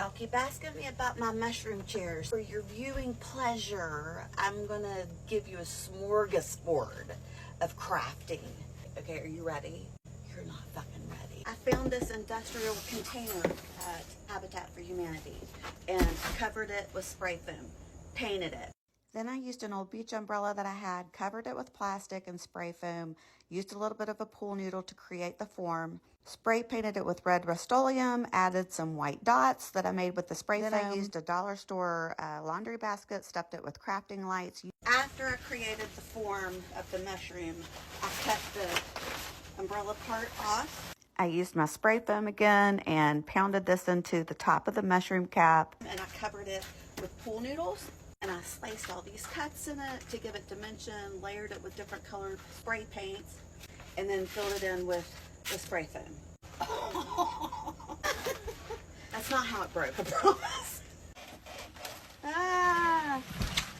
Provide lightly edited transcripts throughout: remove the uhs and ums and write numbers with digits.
Y'all keep asking me about my mushroom chairs. For your viewing pleasure, I'm gonna give you a smorgasbord of crafting. Okay, are you ready? You're not fucking ready. I found this industrial container at Habitat for Humanity and covered it with spray foam, painted it. Then I used an old beach umbrella that I had, covered it with plastic and spray foam, used a little bit of a pool noodle to create the form, spray painted it with red Rust-Oleum, added some white dots that I made with the spray foam. Then I used a dollar store laundry basket, stuffed it with crafting lights. After I created the form of the mushroom, I cut the umbrella part off. I used my spray foam again and pounded this into the top of the mushroom cap. And I covered it with pool noodles. And I sliced all these cuts in it to give it dimension, layered it with different colored spray paints, and then filled it in with the spray foam. That's not how it broke, I promise.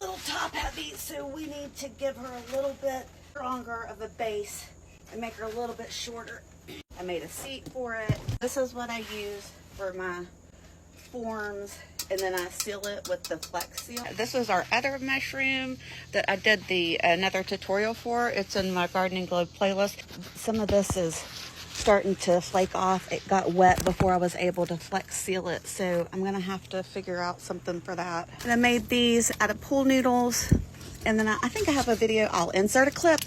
Little top heavy, so we need to give her a little bit stronger of a base and make her a little bit shorter. I made a seat for it. This is what I use for my forms, and then I seal it with the Flex Seal. This is our other mushroom that I did another tutorial for. It's in my Gardening Globe playlist. Some of this is starting to flake off. It got wet before I was able to Flex Seal it, so I'm gonna have to figure out something for that. And I made these out of pool noodles, and then I think I have a video. I'll insert a clip.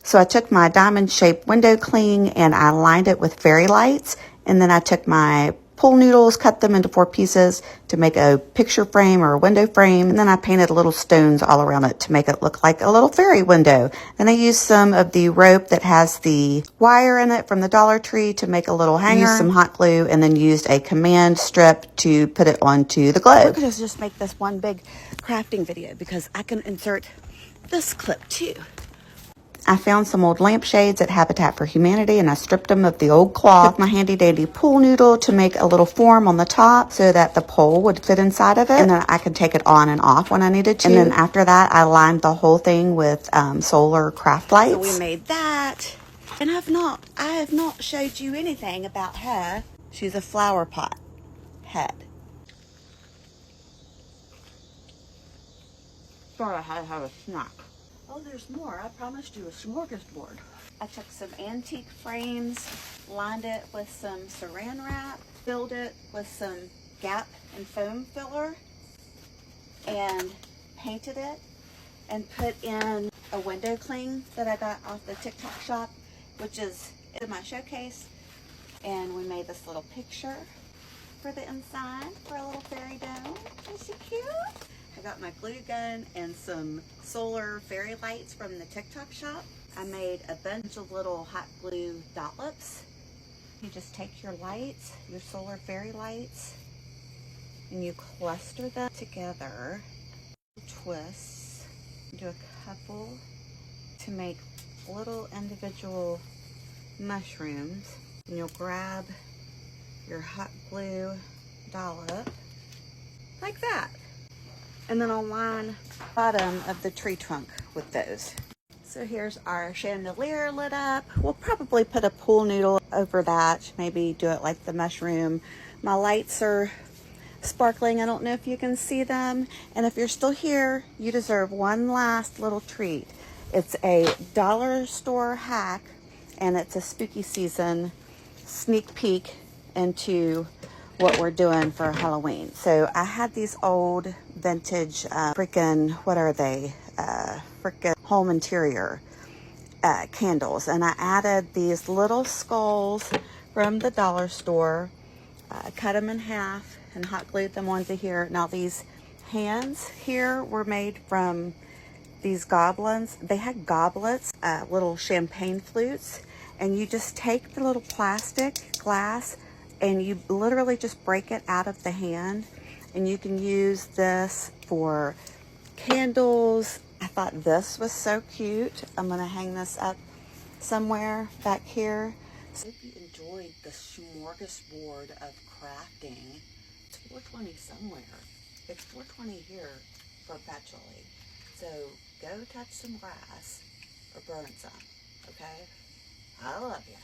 So I took my diamond shaped window cling and I lined it with fairy lights, and then I took my pool noodles, cut them into 4 pieces to make a picture frame or a window frame, and then I painted little stones all around it to make it look like a little fairy window. Then I used some of the rope that has the wire in it from the Dollar Tree to make a little hanger, used some hot glue, and then used a command strip to put it onto the globe. We're gonna just make this one big crafting video because I can insert this clip too. I found some old lampshades at Habitat for Humanity and I stripped them of the old cloth. Took my handy dandy pool noodle to make a little form on the top so that the pole would fit inside of it, and then I could take it on and off when I needed to. And then after that, I lined the whole thing with solar craft lights. So we made that, and I have not showed you anything about her. She's a flower pot head. Sorry, I had to have a snack. Oh, there's more. I promised you a smorgasbord. I took some antique frames, lined it with some saran wrap, filled it with some Gap and foam filler, and painted it, and put in a window cling that I got off the TikTok shop, which is in my showcase. And we made this little picture for the inside for a little fairy dome. Is she cute? I got my glue gun and some solar fairy lights from the TikTok shop. I made a bunch of little hot glue dotlets. You just take your lights, your solar fairy lights, and you cluster them together, twists, do a couple to make little individual mushrooms. And you'll grab your hot glue dollop like that. And then I'll line the bottom of the tree trunk with those. So here's our chandelier lit up. We'll probably put a pool noodle over that, maybe do it like the mushroom. My lights are sparkling. I don't know if you can see them. And if you're still here, you deserve one last little treat. It's a dollar store hack, and it's a spooky season sneak peek into what we're doing for Halloween. So I had these old vintage freaking, what are they? Freaking home interior candles. And I added these little skulls from the dollar store, cut them in half and hot glued them onto here. Now these hands here were made from these goblins. They had goblets, little champagne flutes, and you just take the little plastic glass and you literally just break it out of the hand, and you can use this for candles. I thought this was so cute. I'm gonna hang this up somewhere back here. So if you enjoyed the smorgasbord of crafting, it's 420 somewhere. It's 420 here perpetually. So go touch some grass or burn some, okay? I love you.